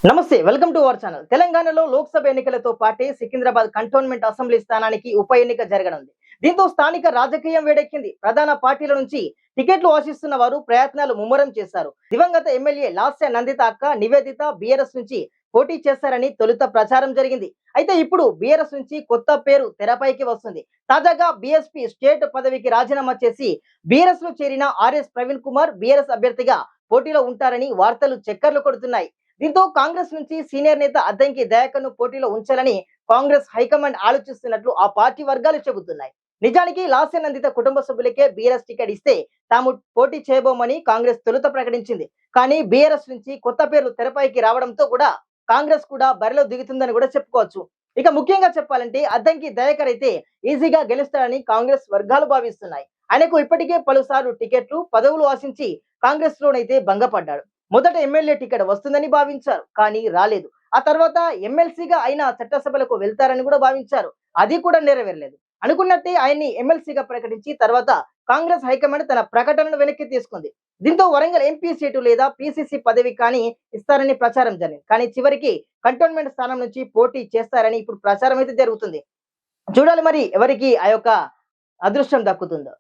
నమస్తే, welcome to our channel. తెలంగాణలో లోక్సభ ఎన్నికలతో పాటే సికింద్రాబాద్ కంటోన్మెంట్ అసెంబ్లీ స్థానానికి ఉప ఎన్నిక జరగనుంది. దీంతో స్థానిక రాజకీయం వేడెక్కింది. ప్రధాన పార్టీల నుంచి టికెట్లు ఆశిస్తున్న వారు ప్రయత్నాలు ముమ్మరం చేశారు. దివంగత ఎమ్మెల్యే లాస్య నందిత అక్క నివేదిత బీఆర్ఎస్ నుంచి పోటీ చేస్తారని తొలుత ప్రచారం జరిగింది. అయితే ఇప్పుడు బీఆర్ఎస్ నుంచి కొత్త పేరు తెరపైకి వస్తుంది. తాజాగా బీఎస్పీ స్టేట్ పదవికి రాజీనామా చేసి బీఆర్ఎస్ లో చేరిన ఆర్ఎస్ ప్రవీణ్ కుమార్ బీఆర్ఎస్ అభ్యర్థిగా పోటీలో ఉంటారని వార్తలు చక్కర్లు కొడుతున్నాయి. దీంతో కాంగ్రెస్ నుంచి సీనియర్ నేత అద్దంకి దయాకర్ ను పోటీలో ఉంచాలని కాంగ్రెస్ హైకమాండ్ ఆలోచిస్తున్నట్లు ఆ పార్టీ వర్గాలు చెబుతున్నాయి. నిజానికి లాస్య నందిత కుటుంబ సభ్యులకే బీఆర్ఎస్ టికెట్ ఇస్తే తాము పోటీ చేయబోమని కాంగ్రెస్ తొలుత ప్రకటించింది. కానీ బీఆర్ఎస్ నుంచి కొత్త పేర్లు తెరపైకి రావడంతో కూడా కాంగ్రెస్ కూడా బరిలో దిగుతుందని కూడా చెప్పుకోవచ్చు. ఇక ముఖ్యంగా చెప్పాలంటే అద్దంకి దయాకర్ అయితే ఈజీగా గెలుస్తాడని కాంగ్రెస్ వర్గాలు భావిస్తున్నాయి. ఆయనకు ఇప్పటికే పలుసార్లు టికెట్లు పదవులు ఆశించి కాంగ్రెస్ లోనైతే భంగపడ్డాడు. మొదట ఎమ్మెల్యే టికెట్ వస్తుందని భావించారు, కానీ రాలేదు. ఆ తర్వాత ఎమ్మెల్సీగా అయినా చట్టసభలకు వెళ్తారని కూడా భావించారు, అది కూడా నెరవేరలేదు. అనుకున్నట్టే ఆయన్ని ఎమ్మెల్సీగా ప్రకటించి తర్వాత కాంగ్రెస్ హైకమాండ్ తన ప్రకటనను వెనక్కి తీసుకుంది. దీంతో వరంగల్ ఎంపీ సీటు లేదా పిసిసి పదవి కానీ ఇస్తారని ప్రచారం జరిగింది. కానీ చివరికి కంటోన్మెంట్ స్థానం నుంచి పోటీ చేస్తారని ఇప్పుడు ప్రచారం అయితే జరుగుతుంది. చూడాలి మరి ఎవరికి ఆ యొక్క అదృష్టం దక్కుతుందో.